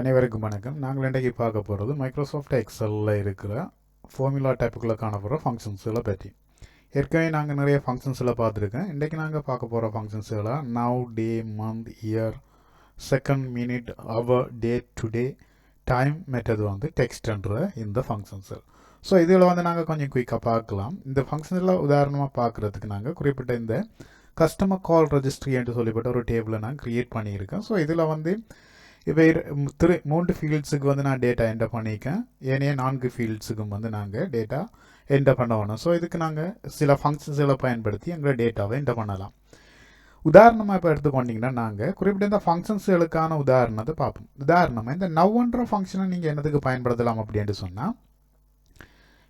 அனைவருக்கும் வணக்கம். நாங்கள் இன்றைக்கு பார்க்க போகிறது மைக்ரோசாஃப்ட் எக்ஸலில் இருக்கிற ஃபார்முலா டைப்புக்குள்ளே காணப்படுற ஃபங்க்ஷன்ஸுகளை பற்றி. ஏற்கனவே நாங்கள் நிறைய ஃபங்க்ஷன்ஸில் பார்த்துருக்கேன். இன்றைக்கி நாங்கள் பார்க்க போகிற ஃபங்க்ஷன்ஸுகளை நவ், டே, மந்த், இயர், செகண்ட், மினிட், அவர், டேட், டுடே, டைம் மெத்தட் டெக்ஸ்ட்ன்ற இந்த ஃபங்க்ஷன்ஸுகள். ஸோ இதில் நாங்கள் கொஞ்சம் குயிக்காக பார்க்கலாம். இந்த ஃபங்க்ஷன்ஸில் உதாரணமாக பார்க்குறதுக்கு நாங்கள் குறிப்பிட்ட இந்த கஸ்டமர் கால் ரெஜிஸ்ட்ரி என்று சொல்லப்பட்ட ஒரு டேபிளை நான் க்ரியேட் பண்ணியிருக்கேன். ஸோ இதில் இப்போ 3 ஃபீல்ட்ஸுக்கு நான் டேட்டா என்டர் பண்ணியிருக்கேன். ஏனைய 4 ஃபீல்ட்ஸுக்கும் நாங்கள் டேட்டா என்டர் பண்ணணும். ஸோ இதுக்கு நாங்கள் சில ஃபங்க்ஷன்ஸுகளை பயன்படுத்தி எங்களை டேட்டாவை என்டர் பண்ணலாம். உதாரணமாக இப்போ எடுத்துக்கொண்டிங்கன்னா நாங்கள் குறிப்பிட்ட இந்த ஃபங்க்ஷன்ஸுகளுக்கான உதாரணத்தை பார்ப்போம். உதாரணமாக இந்த நவ்ன்ற ஃபங்க்ஷனை நீங்கள் என்னதுக்கு பயன்படுத்தலாம் அப்படின்னு சொன்னால்,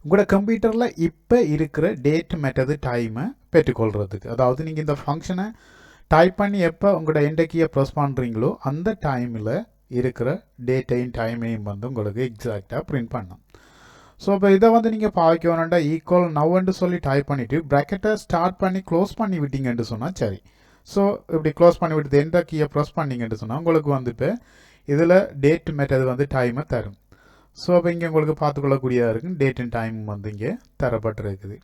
உங்களோட கம்ப்யூட்டரில் இப்போ இருக்கிற டேட் மெத்தது டைமை பெற்றுக்கொள்கிறதுக்கு. அதாவது நீங்கள் இந்த ஃபங்க்ஷனை டைப் பண்ணி எப்போ உங்களோட என்டர் கீயை ப்ரெஸ் பண்ணுறீங்களோ அந்த டைமில் இருக்கிற டேட்டையும் டைமையும் உங்களுக்கு எக்ஸாக்டாக பிரிண்ட் பண்ணும். ஸோ இப்போ இதை நீங்கள் பாவிக்கணும்னா ஈக்குவல் நவ்ன்னு சொல்லி டைப் பண்ணிவிட்டு ப்ராக்கெட்டை ஸ்டார்ட் பண்ணி க்ளோஸ் பண்ணி விட்டீங்கன்னு சொன்னால் சரி. ஸோ இப்படி க்ளோஸ் பண்ணி விட்டு என்டர் கீயை ப்ரெஸ் பண்ணிங்கன்னு சொன்னால் உங்களுக்கு இப்போ இதில் டேட் மெத்தது டைமை தரும். ஸோ அப்போ இங்கே உங்களுக்கு பார்த்துக்கொள்ளக்கூடியதாக இருக்கும். டேட் அண்ட் டைம் இங்கே தரப்பட்டிருக்குது.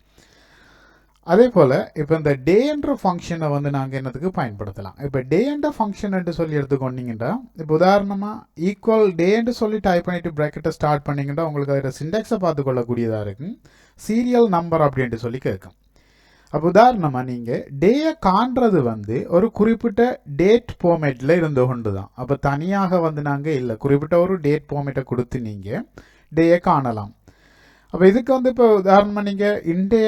அதே போல் இப்போ இந்த டேன்ற ஃபங்க்ஷனை நாங்கள் என்னத்துக்கு பயன்படுத்தலாம். இப்போ டேன்ற ஃபங்க்ஷன் என்று சொல்லி எடுத்துக்கொண்டீங்கன்னா, இப்போ உதாரணமாக ஈக்குவல் டேன்னு சொல்லி டைப் பண்ணிவிட்டு ப்ராக்கெட்டை ஸ்டார்ட் பண்ணிங்கன்னா உங்களுக்கு அதில் சிண்டெக்ஸை பார்த்துக்கொள்ளக்கூடியதாக இருக்கும். சீரியல் நம்பர் அப்படின்ட்டு சொல்லி கேட்கும். அப்போ உதாரணமாக நீங்கள் டேயை காண்றது ஒரு குறிப்பிட்ட டேட் ஃபார்மேட்டில் இருந்து கொண்டு தான். அப்போ தனியாக நாங்கள் இல்லை, குறிப்பிட்ட ஒரு டேட் ஃபார்மேட்டை கொடுத்து நீங்கள் டேயை காணலாம். அப்போ இதுக்கு இப்போ உதாரணமாக நீங்கள் இன்றைய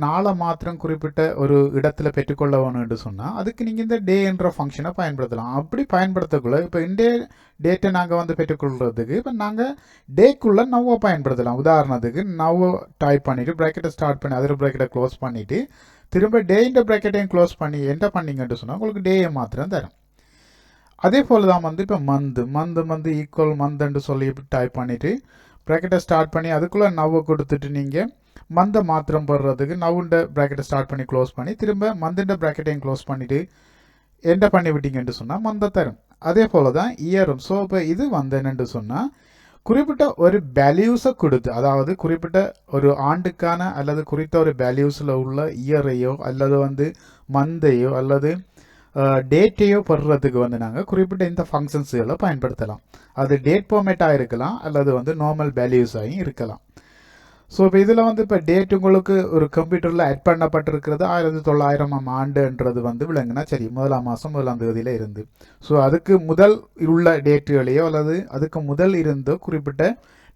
நாளை மாத்திரம் குறிப்பிட்ட ஒரு இடத்துல பெற்றுக்கொள்ள வேணும்னு சொன்னால் அதுக்கு நீங்கள் இந்த டே என்ற ஃபங்க்ஷனை பயன்படுத்தலாம். அப்படி பயன்படுத்தக்குள்ள இப்போ இன்றைய டேட்டை நாங்கள் பெற்றுக்கொள்கிறதுக்கு இப்போ நாங்கள் டேக்குள்ளே நவ்வை பயன்படுத்தலாம். உதாரணத்துக்கு நவ்வை டைப் பண்ணிவிட்டு ப்ராக்கெட்டை ஸ்டார்ட் பண்ணி அதில் ப்ராக்கெட்டை க்ளோஸ் பண்ணிவிட்டு திரும்ப டேன்ற ப்ராக்கெட்டையும் க்ளோஸ் பண்ணி என்டர் பண்ணிங்கன்னு சொன்னால் உங்களுக்கு டேயை மாத்திரம் தரும். அதே போல் தான் இப்போ மந்த் ஈக்குவல் மந்த்ன்னு சொல்லி டைப் பண்ணிவிட்டு ப்ராக்கெட்டை ஸ்டார்ட் பண்ணி அதுக்குள்ளே நவ்வை கொடுத்துட்டு நீங்கள் மந்தை மாத்திரம் போடுறதுக்கு நவ்வுண்ட ப்ராக்கெட்டை ஸ்டார்ட் பண்ணி க்ளோஸ் பண்ணி திரும்ப மந்த்ன்ற ப்ராக்கெட்டையும் க்ளோஸ் பண்ணிவிட்டு என்டர் பண்ணி விட்டீங்கன்னு சொன்னால் மந்தை தரும். அதே போல் தான் இயரும். ஸோ இப்போ இது என்னென்னு சொன்னால் குறிப்பிட்ட ஒரு வேல்யூஸை கொடுத்து, அதாவது குறிப்பிட்ட ஒரு ஆண்டுக்கான அல்லது குறித்த ஒரு வேல்யூஸில் உள்ள இயரையோ அல்லது மந்தையோ அல்லது டேட்டையோ போடுறதுக்கு நாங்கள் குறிப்பிட்ட இந்த ஃபங்க்ஷன்ஸுகளை பயன்படுத்தலாம். அது டேட் ஃபார்மேட்டாக இருக்கலாம் அல்லது நார்மல் வேல்யூஸாகவும் இருக்கலாம். ஸோ இப்போ இதில் இப்போ டேட் உங்களுக்கு ஒரு கம்ப்யூட்டரில் ஆட் பண்ணப்பட்டிருக்கிறது 1900 ஆண்டுன்றது விளங்குனா சரி, 1ஆம் மாதம் 1ஆம் தேதியில் இருந்து. ஸோ அதுக்கு முதல் உள்ள டேட்டுகளையோ அல்லது அதுக்கு முதல் இருந்தோ குறிப்பிட்ட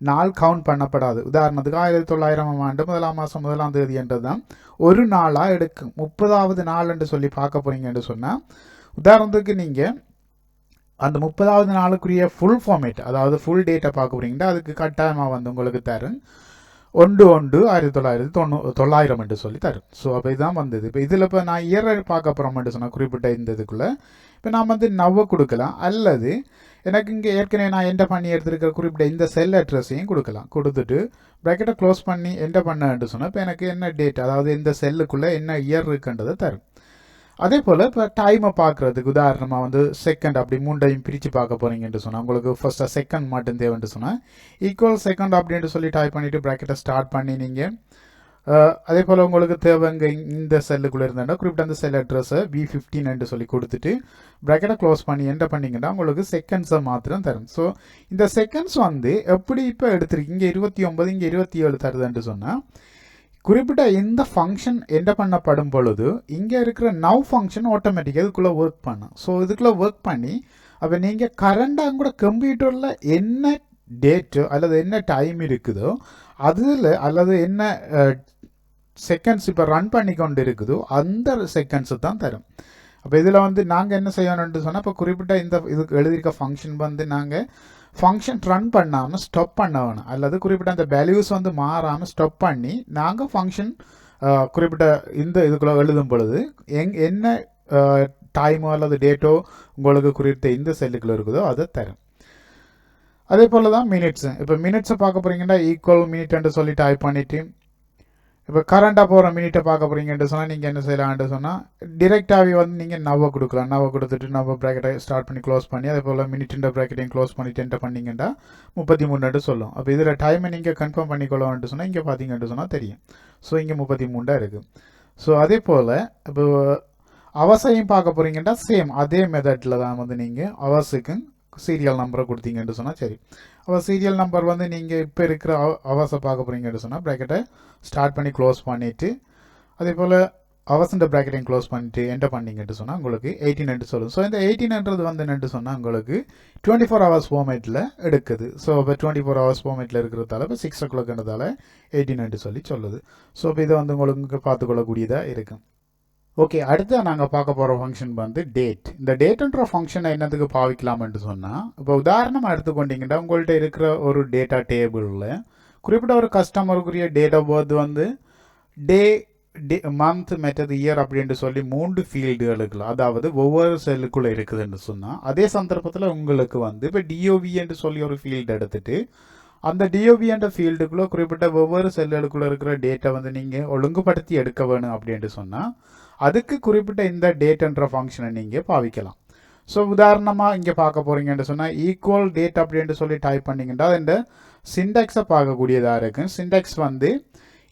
நாள் கவுண்ட் பண்ணப்படாது. உதாரணத்துக்கு 1900 ஆண்டு 1ஆம் மாதம் 1ஆம் தேதி என்றது தான் ஒரு நாளாக எடுக்கும். 30வது நாள் என்று சொல்லி பார்க்க போறீங்கன்னு சொன்னால் உதாரணத்துக்கு நீங்கள் அந்த 30வது நாளுக்குரிய ஃபுல் ஃபார்மேட், அதாவது ஃபுல் டேட்டை பார்க்க போறீங்கன்னா அதுக்கு கட்டாயமாக உங்களுக்கு தரும் 1/1/1900 என்று சொல்லி தரும். ஸோ அப்போ இதுதான் வந்தது. இப்போ இதில் இப்போ நான் இயரை பார்க்க போகிறோம்னு சொன்னால் குறிப்பிட்ட இந்த இதுக்குள்ளே இப்போ நான் நவ்வை கொடுக்கலாம் அல்லது எனக்கு இங்கே ஏற்கனவே நான் என்டர் பண்ணி எடுத்துருக்கிற குறிப்பிட்ட இந்த செல் அட்ரஸையும் கொடுக்கலாம். கொடுத்துட்டு ப்ராக்கெட்டை க்ளோஸ் பண்ணி என்டர் பண்ணு சொன்னால் இப்போ எனக்கு என்ன டேட், அதாவது இந்த செல்லுக்குள்ளே என்ன இயர் இருக்குன்றதை தரும். அதே போல் இப்போ டைமை பார்க்குறதுக்கு உதாரணமாக செகண்ட் அப்படி 3ஐயும் பிரித்து பார்க்க போகிறீங்கன்னு சொன்னால் உங்களுக்கு ஃபர்ஸ்ட்டாக செகண்ட் மட்டும் தேவைன்னு சொன்னால் ஈக்குவல் செகண்ட் அப்படின்ட்டு சொல்லி டைப் பண்ணிவிட்டு ப்ராக்கெட்டை ஸ்டார்ட் பண்ணி நீங்கள் அதே போல் உங்களுக்கு தேவைங்க இந்த செல்லுக்குள்ளே இருந்தால் குறிப்பிட்ட அந்த செல் அட்ரஸை V15 சொல்லி கொடுத்துட்டு ப்ராக்கெட்டை க்ளோஸ் பண்ணி என்டர் பண்ணிங்கன்னா உங்களுக்கு செகண்ட்ஸை மாத்திரம் தரும். ஸோ இந்த செகண்ட்ஸ் எப்படி இப்போ எடுத்துருக்கு இங்கே 29 இங்கே 27 தருதுன்னு சொன்னால் குறிப்பிட்ட இந்த ஃபங்க்ஷன் என்டர் பண்ணப்படும் பொழுது இங்கே இருக்கிற நவ் ஃபங்க்ஷன் ஆட்டோமேட்டிக்காக இதுக்குள்ளே ஒர்க் பண்ணும். ஸோ இதுக்குள்ளே ஒர்க் பண்ணி அப்போ நீங்கள் கரண்டாக கூட கம்ப்யூட்டரில் என்ன டேட்டு அல்லது என்ன டைம் இருக்குதோ அதில் அல்லது என்ன செகண்ட்ஸ் இப்போ ரன் பண்ணி கொண்டு இருக்குதோ அந்த செகண்ட்ஸு தான் தரும். அப்போ இதில் நாங்கள் என்ன செய்யணும்னு சொன்னால் இப்போ குறிப்பிட்ட இந்த இதுக்கு எழுதியிருக்க ஃபங்க்ஷன் நாங்கள் ஃபங்க்ஷன் ரன் பண்ணாமல் ஸ்டாப் பண்ண வேணும் அல்லது குறிப்பிட்ட அந்த வேல்யூஸ் மாறாமல் ஸ்டாப் பண்ணி நாங்கள் ஃபங்க்ஷன் குறிப்பிட்ட இந்த இதுக்குள்ளே எழுதும் பொழுது என்ன டைமோ அல்லது டேட்டோ உங்களுக்கு குறிப்பிட்ட இந்த செல்லுக்குள்ளே இருக்குதோ அதை தரும். அதே போல் தான் மினிட்ஸு. இப்போ மினிட்ஸை பார்க்க போகிறீங்கன்னா ஈக்குவல் மினிட் என்று சொல்லி டைப் பண்ணிவிட்டு இப்போ கரண்டாக போகிற மினிட்டை பார்க்க போகிறீங்கன்ட்டு சொன்னால் நீங்கள் என்ன செய்யலாம்னு சொன்னால் டிரெக்டாகவே வந்து நீங்கள் நவ்வை கொடுக்கலாம். நவ்வை கொடுத்துட்டு நவ்வை ப்ராக்கெட்டை ஸ்டார்ட் பண்ணி க்ளோஸ் பண்ணி அதே போல் மினிட்டுன்ற ப்ராக்கெட்டையும் க்ளோஸ் பண்ணிட்டு என்டர் பண்ணிங்கன்னா 33 சொல்லும். அப்போ இதில் டைமை நீங்கள் கன்ஃபார்ம் பண்ணிக்கொள்ளலாம்னு சொன்னால் இங்கே பார்த்தீங்கன்னு சொன்னால் தெரியும். ஸோ இங்கே 33 இருக்குது. ஸோ அதே போல் இப்போ அவர்ஸையும் பார்க்க போகிறீங்கன்னா சேம் அதே மெத்தடில் தான் வந்து நீங்கள் அவர்ஸுக்கு சீரியல் நம்பரை கொடுத்தீங்கன்னு சொன்னால் சரி. அப்போ சீரியல் நம்பர் வந்து நீங்கள் இப்போ இருக்கிற அவர்ஸை பார்க்க போகிறீங்கன்னு சொன்னால் ப்ராக்கெட்டை ஸ்டார்ட் பண்ணி க்ளோஸ் பண்ணிவிட்டு அதே போல் அவர்ஸுன்ற ப்ராக்கெட்டையும் க்ளோஸ் பண்ணிவிட்டு என்டர் பண்ணிங்கன்னு சொன்னால் உங்களுக்கு 18 சொல்லும். ஸோ இந்த 18 வந்து என்னென்னு சொன்னால் உங்களுக்கு 24 hours ஃபார்மேட்டில் எடுக்குது. ஸோ இப்போ 24 hours ஃபார்மேட்டில் இருக்கிறதால இப்போ 6 o'clockன்றதால 18 சொல்லி சொல்லுது. ஸோ இப்போ இதை வந்து உங்களுக்கு பார்த்துக்கொள்ளக்கூடியதாக இருக்கும். ஓகே, அடுத்து நாங்கள் பார்க்க போகிற ஃபங்க்ஷன் வந்து டேட். இந்த டேட்ன்ற ஃபங்க்ஷனை என்னத்துக்கு பாவிக்கலாம்னு சொன்னால், இப்போ உதாரணமாக எடுத்துக்கொண்டீங்கன்னா உங்கள்கிட்ட இருக்கிற ஒரு டேட்டா டேபிளில் குறிப்பிட்ட ஒரு கஸ்டமருக்குரிய டேட் ஆஃப் பர்த் வந்து டே மந்த் மெத்தது இயர் அப்படின்ட்டு சொல்லி 3 ஃபீல்டுகளுக்குள்ள, அதாவது ஒவ்வொரு செல்லுக்குள்ளே இருக்குதுன்னு சொன்னால், அதே சந்தர்ப்பத்தில் உங்களுக்கு வந்து இப்போ டிஓவி என்று சொல்லி ஒரு ஃபீல்டு எடுத்துட்டு அந்த டிஓவி என்ற ஃபீல்டுக்குள்ளே குறிப்பிட்ட ஒவ்வொரு செல்லுகளுக்குள்ளே இருக்கிற டேட்டை வந்து நீங்கள் ஒழுங்குபடுத்தி எடுக்க வேணும் அப்படின்ட்டு சொன்னால் அதுக்கு குறிப்பிட்ட இந்த டேட்ன்ற ஃபங்க்ஷனை நீங்கள் பாவிக்கலாம். ஸோ உதாரணமாக இங்கே பார்க்க போகிறீங்கன்னு சொன்னால் ஈக்குவல் டேட் அப்படின்ட்டு சொல்லி டைப் பண்ணிங்கன்னா இந்த சிண்டெக்ஸை பார்க்கக்கூடியதாக இருக்கும். சிண்டெக்ஸ் வந்து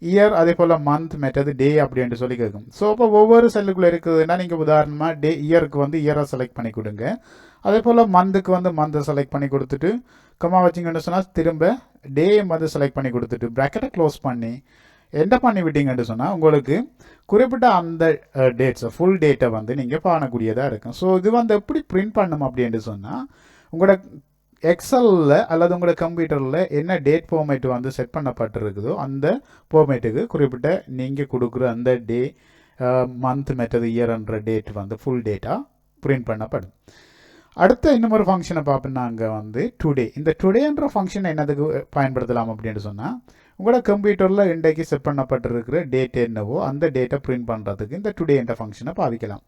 இயர் அதே போல் மந்த் மெத்தது டே அப்படின்ட்டு சொல்லி கேட்கும். ஸோ இப்போ ஒவ்வொரு செல்லுக்குள்ளே இருக்குதுன்னா நீங்கள் உதாரணமாக டே இயருக்கு வந்து இயரை செலக்ட் பண்ணி கொடுங்க. அதே போல் மந்த்துக்கு வந்து மந்த்தை செலக்ட் பண்ணி கொடுத்துட்டு கம்மா வச்சிங்கன்னு சொன்னால் திரும்ப டே வந்து செலக்ட் பண்ணி கொடுத்துட்டு ப்ராக்கெட்டை க்ளோஸ் பண்ணி என்டர் பண்ணி விட்டீங்கன்னு சொன்னால் உங்களுக்கு குறிப்பிட்ட அந்த டேட்ஸை ஃபுல் டேட்டை வந்து நீங்கள் காணக்கூடியதாக இருக்கும். ஸோ இது வந்து எப்படி பிரிண்ட் பண்ணணும் அப்படின்ட்டு சொன்னால் உங்களோட எக்ஸலில் அல்லது உங்களோட கம்ப்யூட்டரில் என்ன டேட் ஃபார்மேட் வந்து செட் பண்ணப்பட்டிருக்குதோ அந்த ஃபார்மேட்டுக்கு குறிப்பிட்ட நீங்கள் கொடுக்குற அந்த டே மந்த் மெத்தது இயர்ன்ற டேட் வந்து ஃபுல் டேட்டா பிரிண்ட் பண்ணப்படும். அடுத்த இன்னொரு ஃபங்க்ஷனை பார்ப்போம்னா அங்கே வந்து டுடே. இந்த டுடேன்ற ஃபங்க்ஷன் என்னதுக்கு பயன்படுத்தலாம் அப்படின்னு சொன்னால் உங்களோட கம்ப்யூட்டரில் இன்றைக்கு செட் பண்ணப்பட்டிருக்கிற டேட் என்னவோ அந்த டேட்டை பிரிண்ட் பண்ணுறதுக்கு இந்த டுடே என்ற ஃபங்க்ஷனை பாவிக்கலாம்.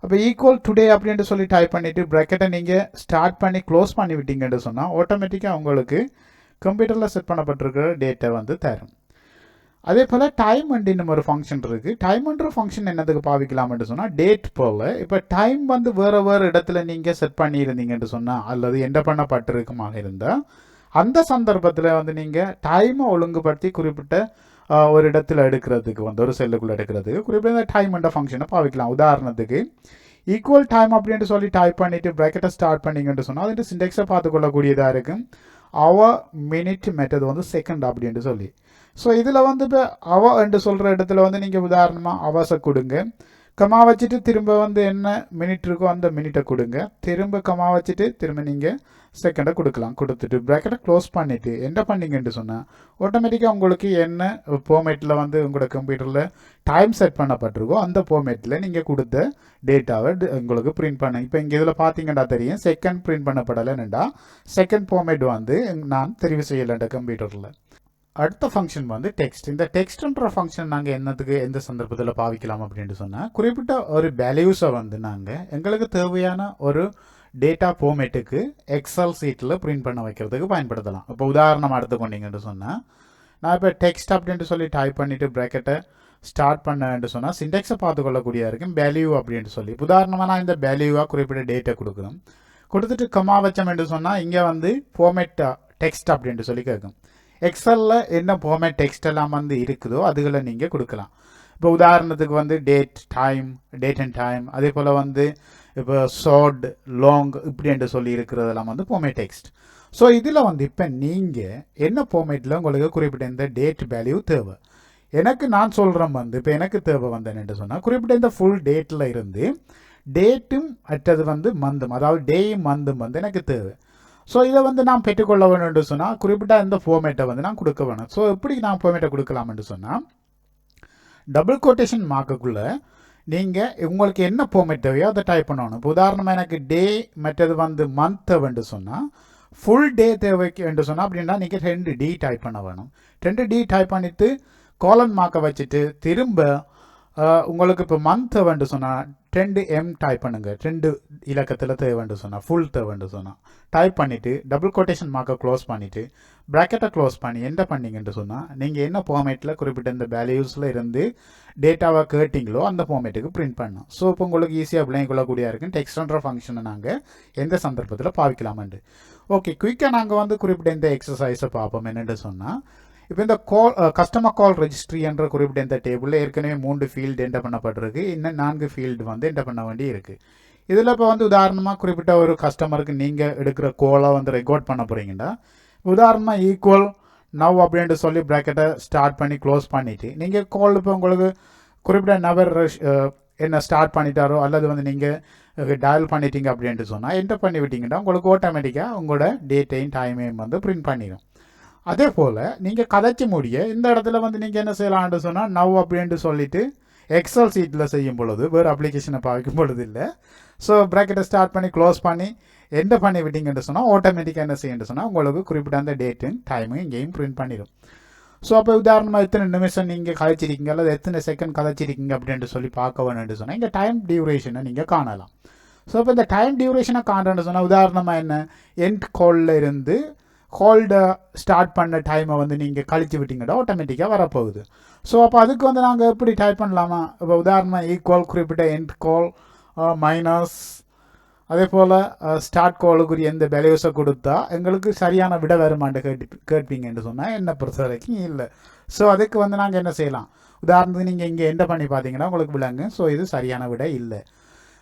அப்போ ஈக்குவல் டுடே அப்படின்ட்டு சொல்லி டைப் பண்ணிவிட்டு ப்ராக்கெட்டை நீங்கள் ஸ்டார்ட் பண்ணி க்ளோஸ் பண்ணி விட்டீங்கன்னு சொன்னால் ஆட்டோமேட்டிக்காக உங்களுக்கு கம்ப்யூட்டரில் செட் பண்ணப்பட்டிருக்கிற டேட்டை வந்து தரும். அதே போல் டைம் இன்னும் ஒரு ஃபங்க்ஷன் இருக்குது. டைம்ன்ற ஃபங்க்ஷன் என்னதுக்கு பாவிக்கலாம்னு சொன்னால் டேட் போல் இப்போ டைம் வந்து வேறு வேறு இடத்துல நீங்கள் செட் பண்ணியிருந்தீங்கன்னு சொன்னால் அல்லது என்டர் பண்ணப்பட்டிருக்குமாக இருந்தால் அந்த சந்தர்ப்பத்தில் வந்து நீங்கள் டைமை ஒழுங்குபடுத்தி குறிப்பிட்ட ஒரு இடத்துல எடுக்கிறதுக்கு வந்து ஒரு செல்லுக்குள்ளே எடுக்கிறதுக்கு குறிப்பிட்ட டைம்ன்ற ஃபங்க்ஷனை பாவிக்கலாம். உதாரணத்துக்கு ஈக்குவல் டைம் அப்படின்ட்டு சொல்லி டைப் பண்ணிவிட்டு ப்ராக்கெட்டை ஸ்டார்ட் பண்ணிங்கன்னு சொன்னால் அதுக்கு சிண்டெக்ஸை பார்த்துக்கொள்ளக்கூடியதாக இருக்கும். அவர் மினிட் மெத்தட் வந்து செகண்ட் அப்படின்ட்டு சொல்லி. ஸோ இதில் வந்து இப்போ அவர் என்று சொல்கிற இடத்துல வந்து நீங்கள் உதாரணமாக அவர்ஸை கொடுங்க, கமா வச்சுட்டு திரும்ப வந்து என்ன மினிட் இருக்கோ அந்த மினிட்டை கொடுங்க, திரும்ப கமா வச்சுட்டு திரும்ப நீங்கள் செகண்டை கொடுக்கலாம். கொடுத்துட்டு ப்ராக்கெட்டை க்ளோஸ் பண்ணிவிட்டு என்ன பண்ணிங்கன்னு சொன்னால் ஆட்டோமேட்டிக்காக உங்களுக்கு என்ன ஃபார்மேட்டில் வந்து உங்களோட கம்ப்யூட்டரில் டைம் செட் பண்ணப்பட்டிருக்கோ அந்த ஃபார்மேட்டில் நீங்கள் கொடுத்த டேட்டாவை உங்களுக்கு பிரிண்ட் பண்ண. இப்போ இங்கே இதில் பார்த்தீங்கன்னா தெரியும் செகண்ட் பிரிண்ட் பண்ணப்படலைன்னுடா செகண்ட் ஃபார்மேட் வந்து நான் தெரிவு செய்யலைன்ற கம்ப்யூட்டரில். அடுத்த ஃபங்க்ஷன் வந்து டெக்ஸ்ட். இந்த டெக்ஸ்ட்ன்ற ஃபங்க்ஷன் நாங்கள் என்னத்துக்கு எந்த சந்தர்ப்பத்தில் பாவிக்கலாம் அப்படின்ட்டு சொன்னால் குறிப்பிட்ட ஒரு வேல்யூஸை வந்து நாங்கள் எங்களுக்கு தேவையான ஒரு டேட்டா ஃபார்மேட்டுக்கு எக்ஸல் சீட்டில் பிரிண்ட் பண்ண வைக்கிறதுக்கு பயன்படுத்தலாம். இப்போ உதாரணமாக எடுத்துக்கொண்டீங்கன்னு சொன்னால் நான் இப்போ டெக்ஸ்ட் அப்படின்ட்டு சொல்லி டைப் பண்ணிவிட்டு ப்ராக்கெட்டை ஸ்டார்ட் பண்ணேன்ட்டு சொன்னால் சிண்டெக்ஸை பார்த்துக்கொள்ளக்கூடியதாக இருக்கும் வேல்யூ அப்படின்ட்டு சொல்லி. உதாரணமாக நான் இந்த வேல்யூவாக குறிப்பிட்ட டேட்டை கொடுக்குறோம். கொடுத்துட்டு கமா வச்சோம்னு சொன்னால் இங்கே வந்து ஃபார்மேட் டெக்ஸ்ட் அப்படின்ட்டு சொல்லி கேட்கும். எக்ஸலில் என்ன ஃபார்மேட் டெக்ஸ்ட் எல்லாம் வந்து இருக்குதோ அதுகளை நீங்கள் கொடுக்கலாம். இப்போ உதாரணத்துக்கு வந்து டேட் அண்ட் டைம் அதே போல் வந்து இப்போ ஷார்ட் லாங் இப்படின்ட்டு சொல்லி இருக்கிறதெல்லாம் வந்து ஃபார்மேட் டெக்ஸ்ட். ஸோ இதில் வந்து இப்போ நீங்கள் என்ன ஃபார்மேட்டில் உங்களுக்கு குறிப்பிட்ட இந்த டேட் வேல்யூ தேவை. எனக்கு நான் சொல்கிறேன் வந்து இப்போ எனக்கு தேவை வந்து என்னென்னு சொன்னால் குறிப்பிட்ட இந்த ஃபுல் டேட்டில் இருந்து டேட்டும் அற்றது வந்து மந்தும் அதாவது டேயும் மந்தும் வந்து எனக்கு தேவை. ஸோ இதை வந்து நான் பெற்றுக்கொள்ள வேணும்னு சொன்னால் குறிப்பிட்ட இந்த ஃபார்மேட்டை வந்து நான் கொடுக்க வேணும். ஸோ எப்படி நான் ஃபார்மேட்டை கொடுக்கலாம்னு சொன்னால் டபுள் கோட்டேஷன் மார்க்குக்குள்ளே நீங்கள் உங்களுக்கு என்ன ஃபார்மேட் தேவையோ அதை டைப் பண்ணணும். இப்போ உதாரணமாக எனக்கு டே மற்றது வந்து மந்த் தேவைன்னு சொன்னால் ஃபுல் டே தேவைக்கு என்று சொன்னால் அப்படின்னா நீங்கள் 2D டைப் பண்ண வேணும். 2D டைப் பண்ணிவிட்டு கோலன் மார்க்கை வச்சுட்டு திரும்ப உங்களுக்கு இப்போ மந்த் தேவைன்னு சொன்னால் 2M டைப் பண்ணுங்க. 2 இலக்கத்தில் தேவைன்னு சொன்னால் ஃபுல் தேவைன்னு சொன்னால் டைப் பண்ணிவிட்டு டபுள் கொட்டேஷன் மார்க்கை க்ளோஸ் பண்ணிவிட்டு ப்ராக்கெட்டை க்ளோஸ் பண்ணி என்ன பண்ணீங்கன்னு சொன்னால் நீங்கள் என்ன ஃபார்மேட்டில் குறிப்பிட்ட இந்த வேல்யூஸில் இருந்து டேட்டாவை கேட்டிங்களோ அந்த ஃபார்மேட்டுக்கு பிரிண்ட் பண்ணணும். ஸோ இப்போ உங்களுக்கு ஈஸியாக விளங்கி கொள்ளக்கூடிய இருக்கும் டெக்ஸ்ட்ன்ற ஃபங்க்ஷனை நாங்கள் எந்த சந்தர்ப்பத்தில் பாவிக்கலாமண்டு. ஓகே, குயிக்காக நாங்கள் வந்து குறிப்பிட்ட இந்த எக்ஸசைஸை பார்ப்போம். என்னென்னு சொன்னால் இப்போ இந்த கஸ்டமர் கால் ரெஜிஸ்ட்ரி என்ற குறிப்பிட்ட இந்த டேபிளில் ஏற்கனவே 3 ஃபீல்டு என்டர் பண்ணப்பட்டிருக்கு. இன்னும் 4 ஃபீல்டு வந்து என்டர் பண்ண வேண்டி இருக்குது. இதில் இப்போ வந்து உதாரணமாக குறிப்பிட்ட ஒரு கஸ்டமருக்கு நீங்கள் எடுக்கிற கோலை வந்து ரெக்கார்ட் பண்ண போகிறீங்கன்னா உதாரணமாக ஈக்குவல் நவ் அப்படின்ட்டு சொல்லி ப்ராக்கெட்டை ஸ்டார்ட் பண்ணி க்ளோஸ் பண்ணிவிட்டு நீங்கள் கால் இப்போ உங்களுக்கு குறிப்பிட்ட நபர் என்ன ஸ்டார்ட் பண்ணிட்டாரோ அல்லது வந்து நீங்கள் டயல் பண்ணிட்டீங்க அப்படின்ட்டு சொன்னால் என்டர் பண்ணி விட்டீங்கன்னா உங்களுக்கு ஆட்டோமேட்டிக்காக உங்களோட டேட்டையும் டைமையும் வந்து பிரிண்ட் பண்ணிடும். அதே போல் நீங்கள் கதைச்சி முடிய இந்த இடத்துல வந்து நீங்கள் என்ன செய்யலாம்னு சொன்னால் நவ் அப்படின்ட்டு சொல்லிவிட்டு எக்ஸல் சீட்டில் செய்யும் பொழுது வேறு அப்ளிகேஷனை பாவிக்கும் பொழுது இல்லை. ஸோ ப்ராக்கெட்டை ஸ்டார்ட் பண்ணி க்ளோஸ் பண்ணி என்டர் பண்ணி விட்டீங்கன்னு சொன்னால் ஆட்டோமேட்டிக்காக என்ன செய்யணும்னு சொன்னால் உங்களுக்கு குறிப்பிட்ட அந்த டேட்டும் டைமும் இங்கேயும் பிரிண்ட் பண்ணிடும். ஸோ அப்போ உதாரணமாக எத்தனை நிமிஷம் நீங்கள் கதைச்சிருக்கீங்க அல்லது எத்தனை செகண்ட் கதைச்சிருக்கீங்க அப்படின்ட்டு சொல்லி பார்க்க வேணும்னு சொன்னால் இங்கே டைம் டியூரேஷனை நீங்கள் காணலாம். ஸோ இப்போ இந்த டைம் டியூரேஷனை காண்றேன்னு சொன்னால் உதாரணமாக என்ன எண்ட் காலில் இருந்து கால்ட ஸ்டார்ட் பண்ண டைமை வந்து நீங்கள் கழிச்சு விட்டீங்கன்னா ஆட்டோமேட்டிக்காக வரப்போகுது. ஸோ அப்போ அதுக்கு வந்து நாங்கள் எப்படி டைப் பண்ணலாமா? இப்போ உதாரணமாக ஈக்குவல் குறிப்பிட்ட எண்ட் கால் மைனஸ் அதே போல் ஸ்டார்ட் காலுக்குரிய எந்த வேல்யூஸை கொடுத்தா எங்களுக்கு சரியான விட வருமானு கேட்பீங்கன்னு சொன்னால் என்னை பொறுத்த வரைக்கும் இல்லை. ஸோ அதுக்கு வந்து நாங்கள் என்ன செய்யலாம்? உதாரணத்துக்கு நீங்கள் இங்கே என்டர் பண்ணி பார்த்தீங்கன்னா உங்களுக்கு விளங்கு. ஸோ இது சரியான விட இல்லை.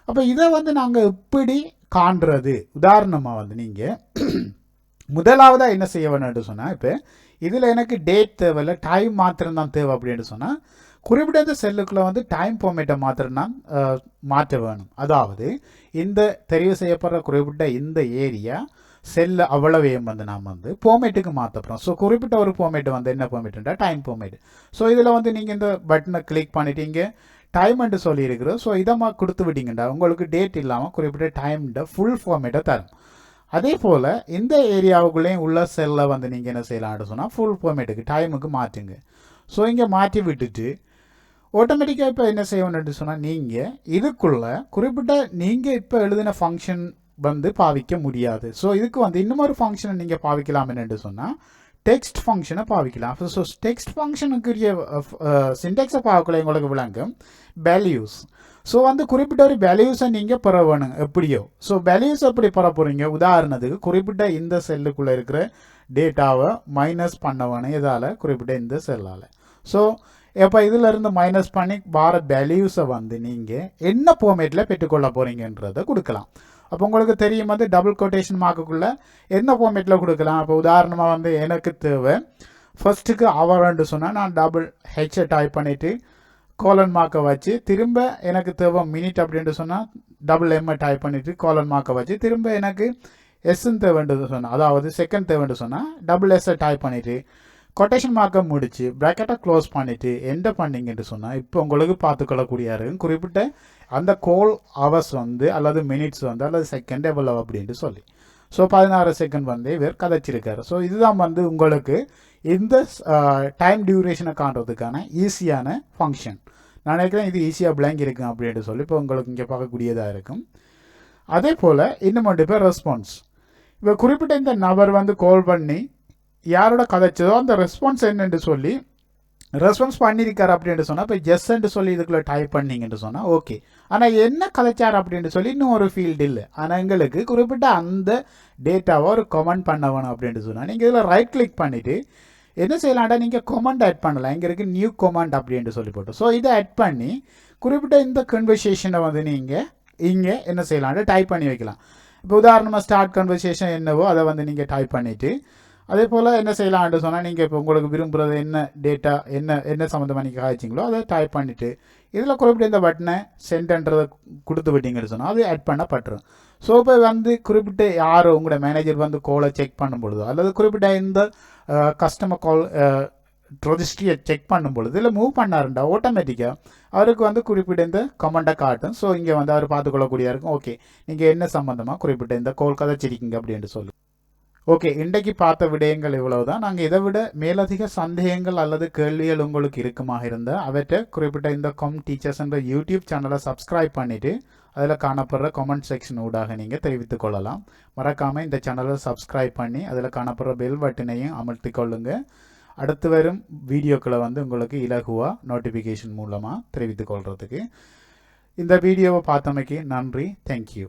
அப்போ இதை வந்து நாங்கள் எப்படி காண்றது? உதாரணமாக வந்து நீங்கள் முதலாவதாக என்ன செய்ய வேணும்னு சொன்னால் இப்போ இதில் எனக்கு டேட் தேவையில்லை டைம் மாத்திரம் தான் தேவை அப்படின்னு சொன்னால் குறிப்பிட்ட இந்த செல்லுக்குள்ளே வந்து டைம் ஃபார்மேட்டை மாத்திரம் தான் மாற்ற வேணும். அதாவது இந்த தெரிவு செய்யப்படுற குறிப்பிட்ட இந்த ஏரியா செல்லு அவ்வளவையும் வந்து நாம் வந்து ஃபார்மேட்டுக்கு மாற்றப்படுறோம். ஸோ குறிப்பிட்ட ஒரு ஃபார்மேட்டு வந்து என்ன ஃபார்மேட்டுன்றா டைம் ஃபார்மேட். ஸோ இதில் வந்து நீங்கள் இந்த பட்டனை கிளிக் பண்ணிட்டு இங்கே டைம்ன்ட்டு சொல்லியிருக்கிறோம். ஸோ இதை கொடுத்து விட்டீங்கண்டா உங்களுக்கு டேட் இல்லாமல் குறிப்பிட்ட டைம்ன்ற ஃபுல் ஃபார்மேட்டை தரும். அதே போல் இந்த ஏரியாவுக்குள்ளேயும் உள்ள செல்லை வந்து நீங்கள் என்ன செய்யலாம்னு சொன்னால் ஃபுல் ஃபார்மேட்டுக்கு டைமுக்கு மாற்றுங்க. ஸோ இங்கே மாற்றி விட்டுட்டு ஆட்டோமேட்டிக்காக இப்போ என்ன செய்யணும்னு சொன்னால் நீங்கள் இதுக்குள்ளே குறிப்பிட்ட நீங்கள் இப்போ எழுதின ஃபங்க்ஷன் வந்து பாவிக்க முடியாது. ஸோ இதுக்கு வந்து இன்னொரு ஃபங்க்ஷனை நீங்கள் பாவிக்கலாம் என்னென்னு சொன்னால் டெக்ஸ்ட் ஃபங்க்ஷனை பாவிக்கலாம். ஸோ டெக்ஸ்ட் ஃபங்க்ஷனுக்குரிய சின்டெக்ஸை பார்க்கல உங்களுக்கு விளங்கும் வேல்யூஸ். ஸோ வந்து குறிப்பிட்ட ஒரு வேல்யூஸை நீங்கள் பெற வேணும் எப்படியோ. ஸோ வேல்யூஸ் எப்படி பெற போகிறீங்க? உதாரணத்துக்கு குறிப்பிட்ட இந்த செல்லுக்குள்ளே இருக்கிற டேட்டாவை மைனஸ் பண்ண வேணும் இதால் குறிப்பிட்ட இந்த செல்லால். ஸோ இப்போ இதிலிருந்து மைனஸ் பண்ணி வர வேல்யூஸை வந்து நீங்கள் என்ன ஃபார்மேட்டில் பெற்றுக்கொள்ள போகிறீங்கன்றதை கொடுக்கலாம். அப்போ உங்களுக்கு தெரியும் வந்து டபுள் கொட்டேஷன் மார்க்குக்குள்ளே என்ன ஃபார்மேட்டில் கொடுக்கலாம். அப்போ உதாரணமாக வந்து எனக்கு தேவை ஃபர்ஸ்ட்டுக்கு அவர்ன்னு சொன்னால் நான் டபுள் ஹெச்சை டைப் பண்ணிவிட்டு கோலன் மார்க்கை வச்சு திரும்ப எனக்கு தேவை மினிட் அப்படின்ட்டு சொன்னால் டபுள் எம்ஐ டைப் பண்ணிவிட்டு கோலன் மார்க்கை வச்சு திரும்ப எனக்கு எஸ்ன்னு தேவைன்றது சொன்னால் அதாவது செகண்ட் தேவைன்ட்டு சொன்னால் டபுள் எஸ்ஸை டைப் பண்ணிவிட்டு கொட்டேஷன் மார்க்கை முடித்து ப்ராக்கெட்டை க்ளோஸ் பண்ணிவிட்டு எந்த பண்ணிங்கன்னு சொன்னால் இப்போ உங்களுக்கு பார்த்துக்கொள்ளக்கூடிய இருக்கும் குறிப்பிட்ட அந்த கோல் ஹவர்ஸ் வந்து அல்லது மினிட்ஸ் வந்து அல்லது செகண்ட் எவ்வளோ அப்படின்ட்டு சொல்லி. ஸோ 16 செகண்ட் வந்து இவர் கதைச்சிருக்காரு. ஸோ இதுதான் வந்து உங்களுக்கு இந்த டைம் டியூரேஷனை காண்றதுக்கான ஈஸியான ஃபங்க்ஷன். நான் நினைக்கிறேன் இது ஈஸியாக பிளாங்க் இருக்கும் அப்படின்ட்டு சொல்லி இப்போ உங்களுக்கு இங்கே பார்க்கக்கூடியதாக இருக்கும். அதே போல் இன்னும் மட்டும் இப்போ ரெஸ்பான்ஸ். இப்போ குறிப்பிட்ட இந்த நபர் வந்து கால் பண்ணி யாரோட கதைச்சதோ அந்த ரெஸ்பான்ஸ் என்னென்று சொல்லி ரெஸ்பான்ஸ் பண்ணியிருக்காரு அப்படின்ட்டு சொன்னால் இப்போ ஜெஸ்ன்னு சொல்லி இதுக்குள்ளே டைப் பண்ணிங்கன்னு சொன்னால் ஓகே. ஆனால் என்ன கதைச்சார் அப்படின்ட்டு சொல்லி இன்னும் ஒரு ஃபீல்டு இல்லை. ஆனால் எங்களுக்கு குறிப்பிட்ட அந்த டேட்டாவை ஒரு கமெண்ட் பண்ண வேணும் அப்படின்ட்டு சொன்னால் நீங்கள் இதில் ரைட் கிளிக் பண்ணிவிட்டு என்ன செய்யலாம்டா நீங்கள் கமெண்ட் ஆட் பண்ணலாம். இங்கே இருக்குது நியூ கமெண்ட் அப்படின்ட்டு சொல்லி போட்டு ஸோ இதை ஆட் பண்ணி குறிப்பிட்ட இந்த கன்வர்சேஷனை வந்து நீங்கள் இங்கே என்ன செய்யலாம்டா டைப் பண்ணி வைக்கலாம். இப்போ உதாரணமாக ஸ்டார்ட் கன்வர்சேஷன் என்னவோ அதை வந்து நீங்கள் டைப் பண்ணிவிட்டு அதே போல் என்ன செய்யலாம்னு சொன்னால் நீங்கள் இப்போ உங்களுக்கு விரும்புகிறது என்ன டேட்டா என்ன சம்மந்தமாக நீங்கள் காய்ச்சிங்களோ அதை டைப் பண்ணிவிட்டு இதில் குறிப்பிட்ட இந்த பட்டனை சென்ட்ன்றதை கொடுத்து விட்டீங்கன்னு சொன்னால் அது ஆட் பண்ணப்பட்டுரும். ஸோ இப்போ வந்து குறிப்பிட்ட யார் உங்களோட மேனேஜர் வந்து காலை செக் பண்ணும் பொழுதோ அல்லது குறிப்பிட்ட இந்த கஸ்டமர் கால் ரெஜிஸ்ட்ரியை செக் பண்ணும் பொழுது இதில் மூவ் பண்ணாருண்டா ஆட்டோமேட்டிக்காக அவருக்கு வந்து குறிப்பிட்ட இந்த கமெண்ட்டை காட்டும். ஸோ இங்கே வந்து அவர் பார்த்துக்கொள்ளக்கூடிய இருக்கும் ஓகே நீங்கள் என்ன சம்மந்தமாக குறிப்பிட்ட இந்த கால் கதைச்சிருக்கீங்க அப்படின்ட்டு சொல்லி. ஓகே, இன்றைக்கு பார்த்த விடயங்கள் இவ்வளவுதான். நாங்கள் இதை விட மேலதிக சந்தேகங்கள் அல்லது கேள்விகள் உங்களுக்கு இருக்குமாக இருந்தால் அவற்றை குறிப்பிட்ட இந்த டீச்சர்ஸ் என்ற யூடியூப் சேனலை சப்ஸ்கிரைப் பண்ணிவிட்டு அதில் காணப்படுற கமெண்ட் செக்ஷன் ஊடாக நீங்கள் தெரிவித்துக் கொள்ளலாம். மறக்காமல் இந்த சேனலை சப்ஸ்கிரைப் பண்ணி அதில் காணப்படுற பெல் பட்டனையும் அமர்த்தி கொள்ளுங்க. அடுத்து வரும் வீடியோக்களை உங்களுக்கு இலகுவாக நோட்டிஃபிகேஷன் மூலமாக தெரிவித்துக் கொள்றதுக்கு. இந்த வீடியோவை பார்த்தமைக்கு நன்றி. தேங்க்யூ.